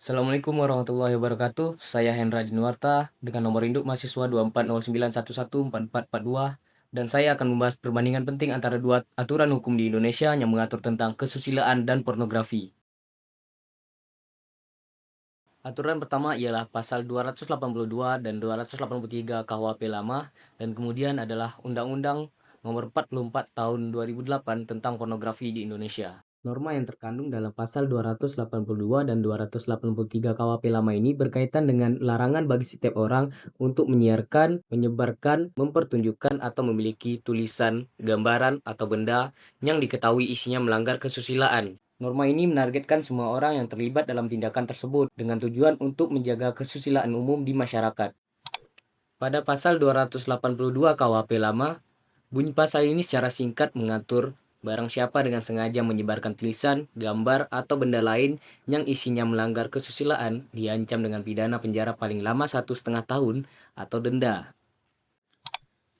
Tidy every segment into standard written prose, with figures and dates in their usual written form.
Assalamualaikum warahmatullahi wabarakatuh. Saya Hendra Dinuarta dengan nomor induk mahasiswa 2409114442 dan saya akan membahas perbandingan penting antara dua aturan hukum di Indonesia yang mengatur tentang kesusilaan dan pornografi. Aturan pertama ialah pasal 282 dan 283 KUHP lama dan kemudian adalah Undang-Undang Nomor 44 Tahun 2008 tentang pornografi di Indonesia. Norma yang terkandung dalam pasal 282 dan 283 KUHP lama ini berkaitan dengan larangan bagi setiap orang untuk menyiarkan, menyebarkan, mempertunjukkan atau memiliki tulisan, gambaran, atau benda yang diketahui isinya melanggar kesusilaan. Norma ini menargetkan semua orang yang terlibat dalam tindakan tersebut dengan tujuan untuk menjaga kesusilaan umum di masyarakat. Pada pasal 282 KUHP lama, bunyi pasal ini secara singkat mengatur barang siapa dengan sengaja menyebarkan tulisan, gambar, atau benda lain yang isinya melanggar kesusilaan diancam dengan pidana penjara paling lama 1,5 tahun atau denda.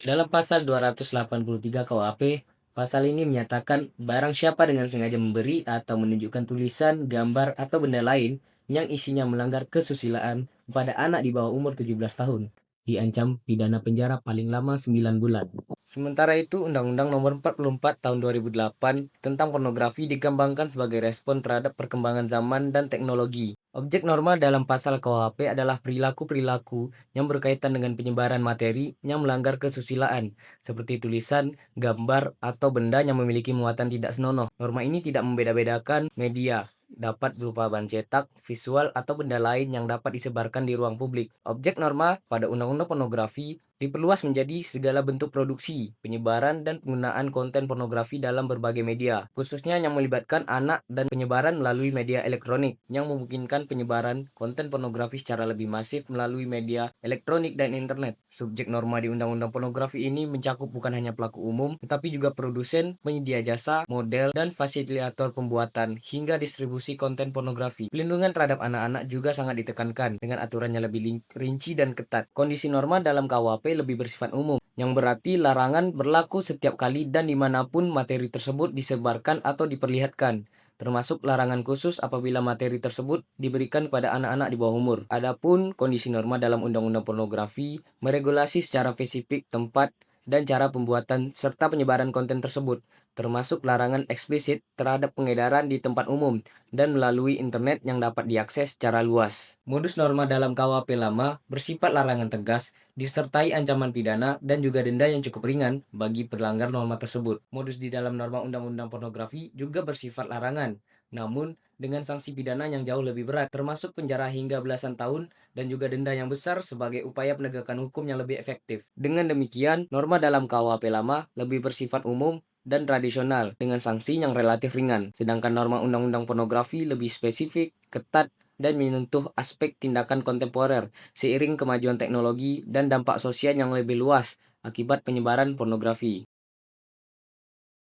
Dalam pasal 283 KUHP, pasal ini menyatakan barang siapa dengan sengaja memberi atau menunjukkan tulisan, gambar, atau benda lain yang isinya melanggar kesusilaan kepada anak di bawah umur 17 tahun, diancam pidana penjara paling lama 9 bulan. Sementara itu, Undang-Undang Nomor 44 Tahun 2008 tentang pornografi dikembangkan sebagai respon terhadap perkembangan zaman dan teknologi. Objek norma dalam pasal KUHP adalah perilaku-perilaku yang berkaitan dengan penyebaran materi yang melanggar kesusilaan, seperti tulisan, gambar, atau benda yang memiliki muatan tidak senonoh. Norma ini tidak membeda-bedakan media, dapat berupa bahan cetak, visual, atau benda lain yang dapat disebarkan di ruang publik. Objek norma pada Undang-Undang Pornografi diperluas menjadi segala bentuk produksi, penyebaran, dan penggunaan konten pornografi dalam berbagai media, khususnya yang melibatkan anak dan penyebaran melalui media elektronik, yang memungkinkan penyebaran konten pornografi secara lebih masif melalui media elektronik dan internet. Subjek norma di Undang-Undang Pornografi ini mencakup bukan hanya pelaku umum, tetapi juga produsen, penyedia jasa, model, dan fasilitator pembuatan, hingga distribusi konten pornografi. Pelindungan terhadap anak-anak juga sangat ditekankan, dengan aturannya lebih rinci dan ketat. Kondisi norma dalam KUHP lebih bersifat umum, yang berarti larangan berlaku setiap kali dan dimanapun materi tersebut disebarkan atau diperlihatkan, termasuk larangan khusus apabila materi tersebut diberikan kepada anak-anak di bawah umur. Adapun kondisi norma dalam Undang-Undang Pornografi meregulasi secara spesifik tempat dan cara pembuatan serta penyebaran konten tersebut, termasuk larangan eksplisit terhadap pengedaran di tempat umum dan melalui internet yang dapat diakses secara luas. Modus norma dalam KUHP lama bersifat larangan tegas, disertai ancaman pidana dan juga denda yang cukup ringan bagi pelanggar norma tersebut. Modus di dalam norma Undang-Undang Pornografi juga bersifat larangan, namun dengan sanksi pidana yang jauh lebih berat, termasuk penjara hingga belasan tahun dan juga denda yang besar sebagai upaya penegakan hukum yang lebih efektif. Dengan demikian, norma dalam KUHP lama lebih bersifat umum dan tradisional dengan sanksi yang relatif ringan, sedangkan norma Undang-Undang Pornografi lebih spesifik, ketat, dan menyentuh aspek tindakan kontemporer seiring kemajuan teknologi dan dampak sosial yang lebih luas akibat penyebaran pornografi.